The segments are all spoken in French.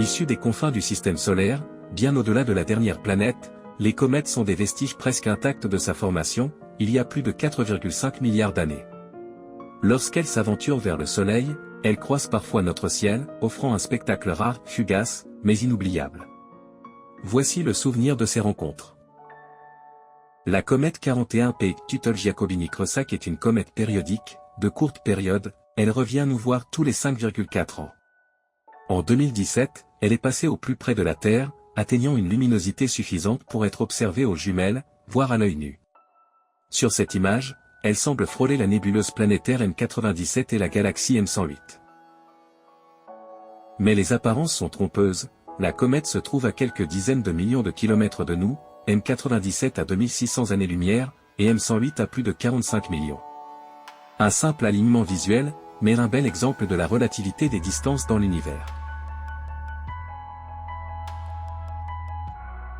Issues des confins du système solaire, bien au-delà de la dernière planète, les comètes sont des vestiges presque intacts de sa formation, il y a plus de 4,5 milliards d'années. Lorsqu'elles s'aventurent vers le Soleil, elles croisent parfois notre ciel, offrant un spectacle rare, fugace, mais inoubliable. Voici le souvenir de ces rencontres. La comète 41P Tuttle-Giacobini-Crossack est une comète périodique, de courte période, elle revient nous voir tous les 5,4 ans. En 2017, elle est passée au plus près de la Terre, atteignant une luminosité suffisante pour être observée aux jumelles, voire à l'œil nu. Sur cette image, elle semble frôler la nébuleuse planétaire M97 et la galaxie M108. Mais les apparences sont trompeuses, la comète se trouve à quelques dizaines de millions de kilomètres de nous, M97 à 2600 années-lumière, et M108 à plus de 45 millions. Un simple alignement visuel, mais un bel exemple de la relativité des distances dans l'univers.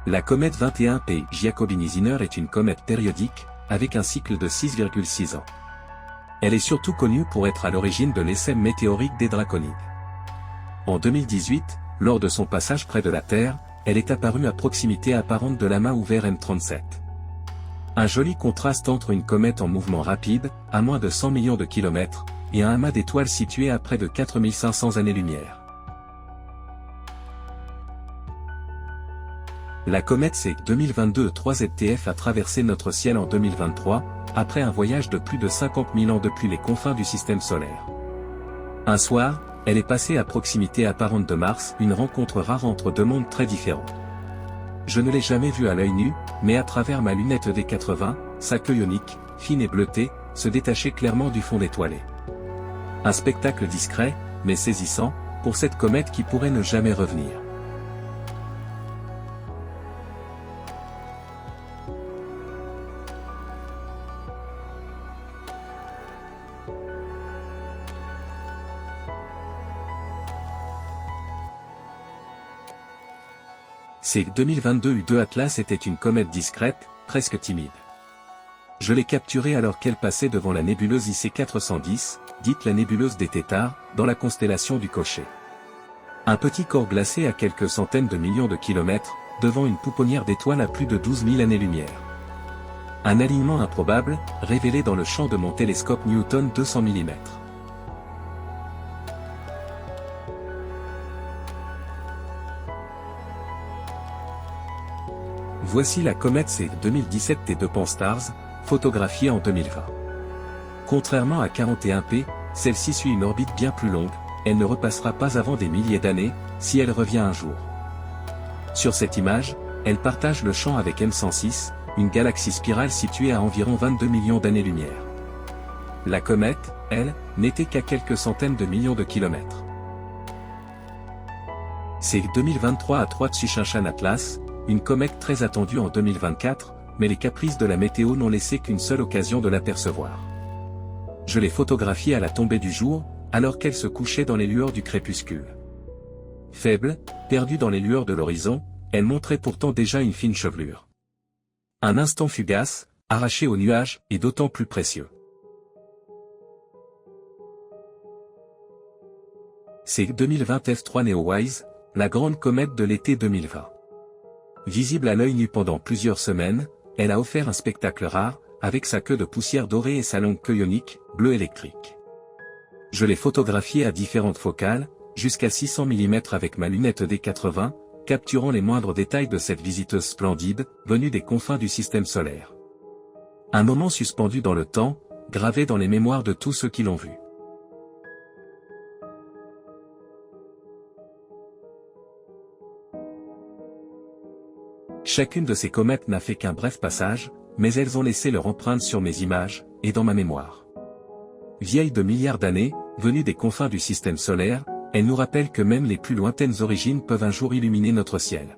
La comète 21P Giacobini-Zinner est une comète périodique, avec un cycle de 6,6 ans. Elle est surtout connue pour être à l'origine de l'essai météorique des Draconides. En 2018, lors de son passage près de la Terre, elle est apparue à proximité apparente de l'amas ouvert M37. Un joli contraste entre une comète en mouvement rapide, à moins de 100 millions de kilomètres, et un amas d'étoiles situé à près de 4500 années-lumière. La comète C 2022-3ZTF a traversé notre ciel en 2023, après un voyage de plus de 50 000 ans depuis les confins du système solaire. Un soir, elle est passée à proximité apparente de Mars, une rencontre rare entre deux mondes très différents. Je ne l'ai jamais vue à l'œil nu, mais à travers ma lunette D80, sa queue ionique, fine et bleutée, se détachait clairement du fond étoilé. Un spectacle discret, mais saisissant, pour cette comète qui pourrait ne jamais revenir. C 2022 U2 Atlas était une comète discrète, presque timide. Je l'ai capturée alors qu'elle passait devant la nébuleuse IC 410, dite la nébuleuse des Tétards, dans la constellation du Cocher. Un petit corps glacé à quelques centaines de millions de kilomètres, devant une pouponnière d'étoiles à plus de 12 000 années-lumière. Un alignement improbable, révélé dans le champ de mon télescope Newton 200 mm. Voici la comète C 2017 T2 Pan-STARRS, photographiée en 2020. Contrairement à 41P, celle-ci suit une orbite bien plus longue, elle ne repassera pas avant des milliers d'années, si elle revient un jour. Sur cette image, elle partage le champ avec M106, une galaxie spirale située à environ 22 millions d'années-lumière. La comète, elle, n'était qu'à quelques centaines de millions de kilomètres. C 2023 à 3 Tsuchinshan Atlas, une comète très attendue en 2024, mais les caprices de la météo n'ont laissé qu'une seule occasion de l'apercevoir. Je l'ai photographiée à la tombée du jour, alors qu'elle se couchait dans les lueurs du crépuscule. Faible, perdue dans les lueurs de l'horizon, elle montrait pourtant déjà une fine chevelure. Un instant fugace, arraché aux nuages, est d'autant plus précieux. C'est 2020 F3 Neowise, la grande comète de l'été 2020. Visible à l'œil nu pendant plusieurs semaines, elle a offert un spectacle rare, avec sa queue de poussière dorée et sa longue queue ionique, bleu électrique. Je l'ai photographiée à différentes focales, jusqu'à 600 mm avec ma lunette D80, capturant les moindres détails de cette visiteuse splendide, venue des confins du système solaire. Un moment suspendu dans le temps, gravé dans les mémoires de tous ceux qui l'ont vu. Chacune de ces comètes n'a fait qu'un bref passage, mais elles ont laissé leur empreinte sur mes images, et dans ma mémoire. Vieilles de milliards d'années, venues des confins du système solaire, elles nous rappellent que même les plus lointaines origines peuvent un jour illuminer notre ciel.